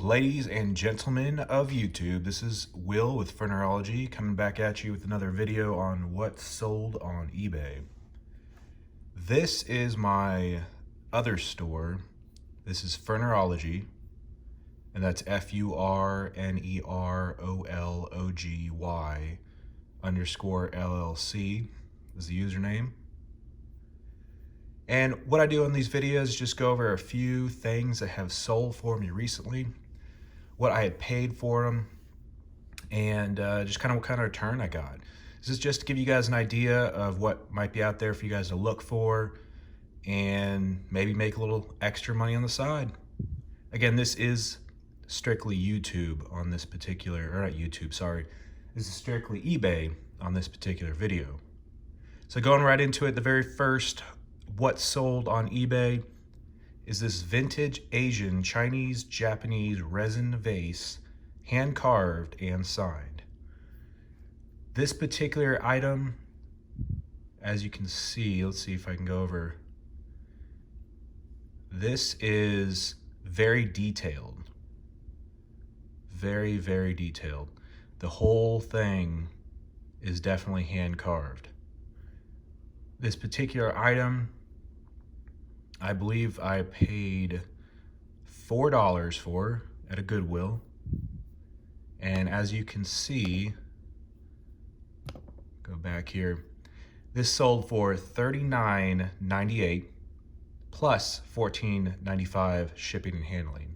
Ladies and gentlemen of YouTube, this is Will with Furnerology coming back at you with another video on what sold on eBay. This is my other store. This is Furnerology, and that's FURNEROLOGY_LLC is the username. And what I do on these videos is just go over a few things that have sold for me recently, what I had paid for them, and just kind of what kind of return I got. This is just to give you guys an idea of what might be out there for you guys to look for and maybe make a little extra money on the side. Again, this is strictly YouTube on this particular, or not YouTube, sorry. This is strictly eBay on this particular video. So going right into it, the very first what sold on eBay is this vintage Asian Chinese Japanese resin vase, hand carved and signed. This particular item, as you can see, let's see if I can go over. This is very detailed, very, very detailed. The whole thing is definitely hand carved. This particular item, I believe I paid $4 for at a Goodwill. And as you can see, go back here, this sold for $39.98 plus $14.95 shipping and handling.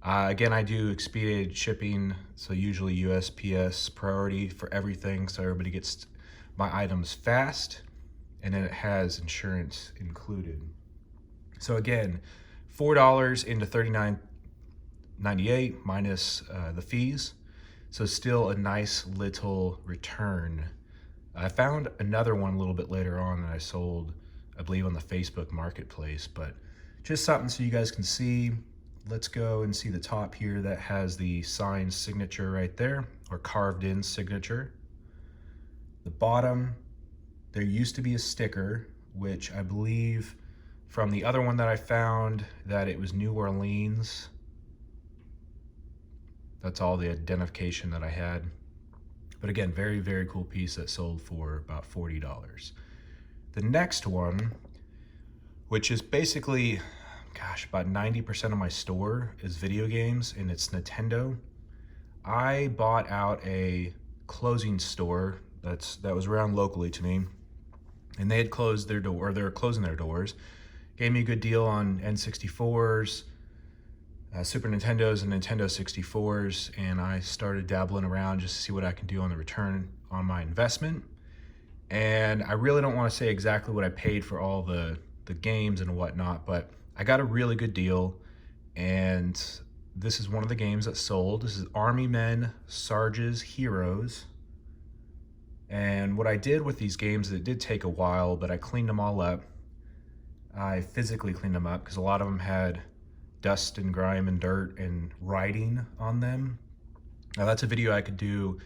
Again, I do expedited shipping, so usually USPS priority for everything, so everybody gets my items fast, and then it has insurance included. So again, $4 into $39.98 minus the fees. So still a nice little return. I found another one a little bit later on that I sold, I believe, on the Facebook Marketplace, but just something so you guys can see. Let's go and see the top here that has the signed signature right there, or carved in signature. The bottom, there used to be a sticker, which I believe from the other one that I found that it was New Orleans. That's all the identification that I had. But again, very, very cool piece that sold for about $40. The next one, which is basically, gosh, about 90% of my store is video games, and it's Nintendo. I bought out a closing store that was around locally to me, and they had closed their door, or they were closing their doors. Gave me a good deal on N64s, Super Nintendos, and Nintendo 64s, and I started dabbling around just to see what I can do on the return on my investment. And I really don't want to say exactly what I paid for all the games and whatnot, but I got a really good deal, and this is one of the games that sold. This is Army Men, Sarge's Heroes. And what I did with these games, it did take a while, but I cleaned them all up. I physically cleaned them up because a lot of them had dust and grime and dirt and writing on them. Now that's a video I could do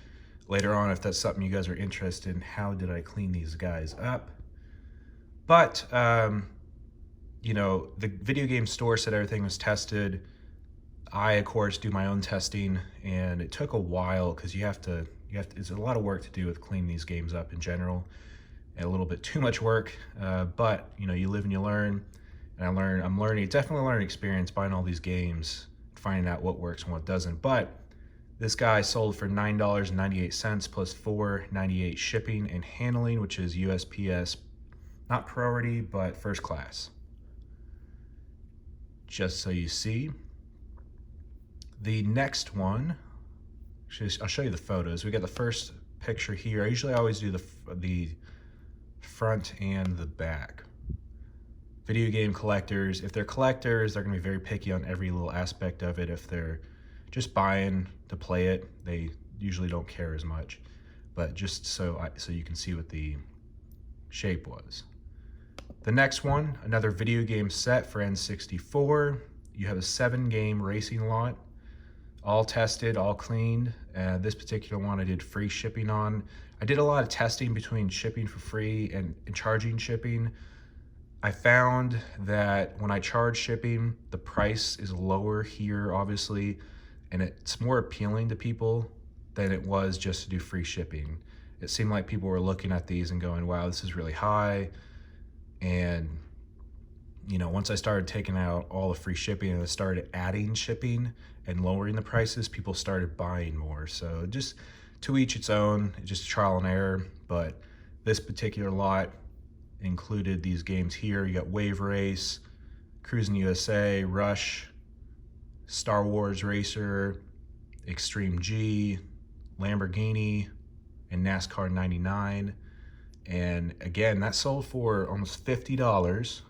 later on if that's something you guys are interested in. How did I clean these guys up? But, you know, the video game store said everything was tested. I, of course, do my own testing, and it took a while because you have to, it's a lot of work to do with cleaning these games up in general. A little bit too much work, but you know, you live and you learn, and I'm learning, definitely learning experience buying all these games, finding out what works and what doesn't. But this guy sold for $9.98 plus $4.98 shipping and handling, which is USPS, not priority, but first class. Just so you see. The next one, I'll show you the photos. We got the first picture here. I usually always do the front and the back. Video game collectors, if they're collectors, they're gonna be very picky on every little aspect of it. If they're just buying to play it, they usually don't care as much. But just so you can see what the shape was. The next one, another video game set for N64. You have a 7-game racing lot, all tested, all cleaned. This particular one I did free shipping on. I did a lot of testing between shipping for free and charging shipping. I found that when I charge shipping, the price is lower here, obviously, and it's more appealing to people than it was just to do free shipping. It seemed like people were looking at these and going, wow, this is really high. And once I started taking out all the free shipping and I started adding shipping and lowering the prices, people started buying more. So just to each its own, just trial and error. But this particular lot included these games here. You got Wave Race, Cruising USA, Rush, Star Wars Racer, Extreme G, Lamborghini, and NASCAR 99. And again, that sold for almost $50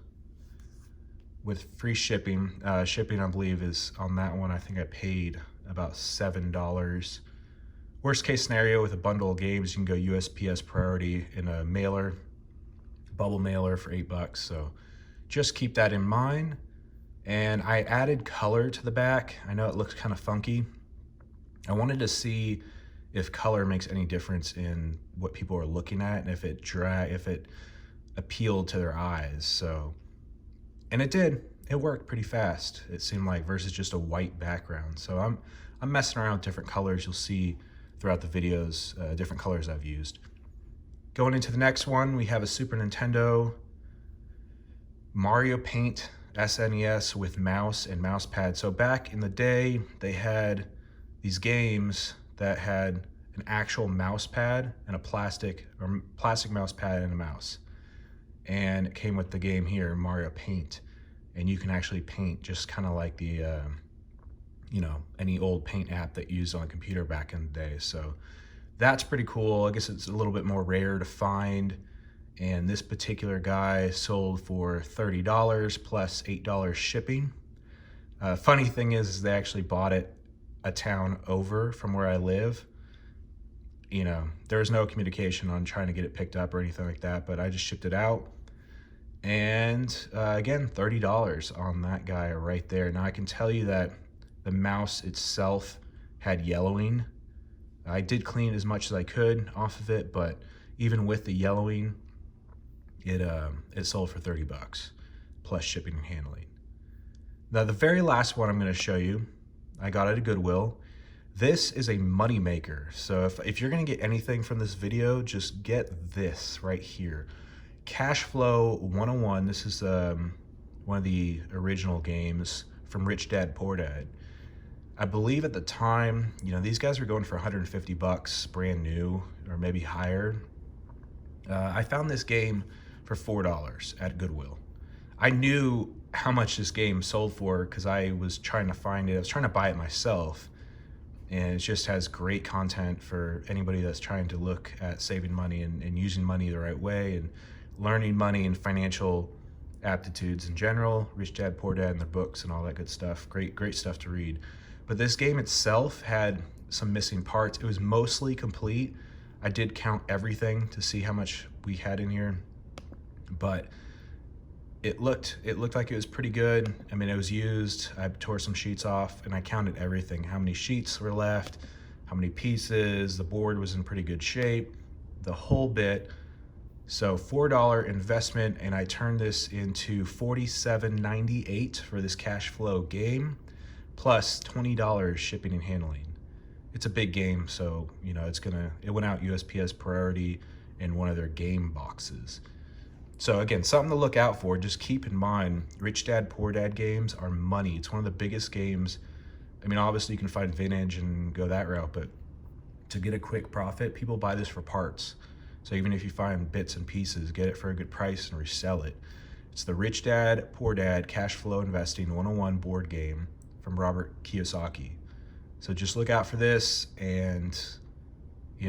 with free shipping. Shipping, I believe, is on that one. I think I paid about $7. Worst case scenario with a bundle of games, you can go USPS priority in a mailer, bubble mailer for $8. So just keep that in mind. And I added color to the back. I know it looks kind of funky. I wanted to see if color makes any difference in what people are looking at and if it appealed to their eyes. So, and it did. It worked pretty fast, it seemed like, versus just a white background. So I'm messing around with different colors. You'll see throughout the videos different colors I've used. Going into the next one, we have a Super Nintendo Mario Paint SNES with mouse and mouse pad. So back in the day, they had these games that had an actual mouse pad and a plastic mouse pad and a mouse. And it came with the game here, Mario Paint. And you can actually paint just kind of like the, any old paint app that you used on a computer back in the day. So that's pretty cool. I guess it's a little bit more rare to find. And this particular guy sold for $30 plus $8 shipping. Funny thing is they actually bought it a town over from where I live. There was no communication on trying to get it picked up or anything like that, but I just shipped it out. And again, $30 on that guy right there. Now I can tell you that the mouse itself had yellowing. I did clean as much as I could off of it, but even with the yellowing, it sold for $30 plus shipping and handling. Now the very last one I'm going to show you, I got it at Goodwill. This is a money maker. So if you're going to get anything from this video, just get this right here. Cash Flow 101. This is one of the original games from Rich Dad Poor Dad. I believe at the time, these guys were going for $150 brand new, or maybe higher. I found this game for $4 at Goodwill. I knew how much this game sold for because I was trying to find it. I was trying to buy it myself, and it just has great content for anybody that's trying to look at saving money and using money the right way and learning money and financial aptitudes in general. Rich Dad Poor Dad and their books and all that good stuff. Great stuff to read. But this game itself had some missing parts. It was mostly complete. I did count everything to see how much we had in here, but it looked like it was pretty good. I mean, it was used. I tore some sheets off and I counted everything. How many sheets were left, how many pieces, the board was in pretty good shape, the whole bit. So $4 investment, and I turned this into $47.98 for this cash flow game, plus $20 shipping and handling. It's a big game, so it went out USPS priority in one of their game boxes. So again, something to look out for. Just keep in mind, Rich Dad Poor Dad games are money. It's one of the biggest games. I mean, obviously you can find vintage and go that route, but to get a quick profit, people buy this for parts. So even if you find bits and pieces, get it for a good price and resell it. It's the Rich Dad Poor Dad Cash Flow Investing 101 board game from Robert Kiyosaki. So just look out for this, and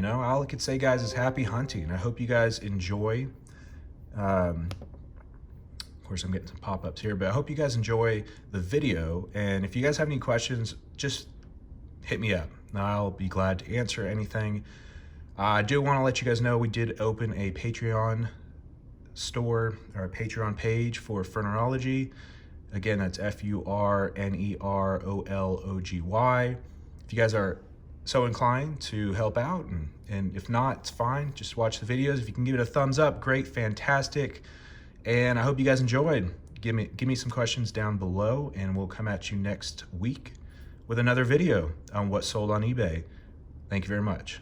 all I could say, guys, is happy hunting. I hope you guys enjoy. Of course, I'm getting some pop-ups here, but I hope you guys enjoy the video. And if you guys have any questions, just hit me up. I'll be glad to answer anything. I do want to let you guys know we did open a Patreon store, or a Patreon page for Furnerology. Again, that's Furnerology. If you guys are so inclined to help out, and if not, it's fine. Just watch the videos. If you can give it a thumbs up, great, fantastic. And I hope you guys enjoyed. Give me some questions down below, and we'll come at you next week with another video on what sold on eBay. Thank you very much.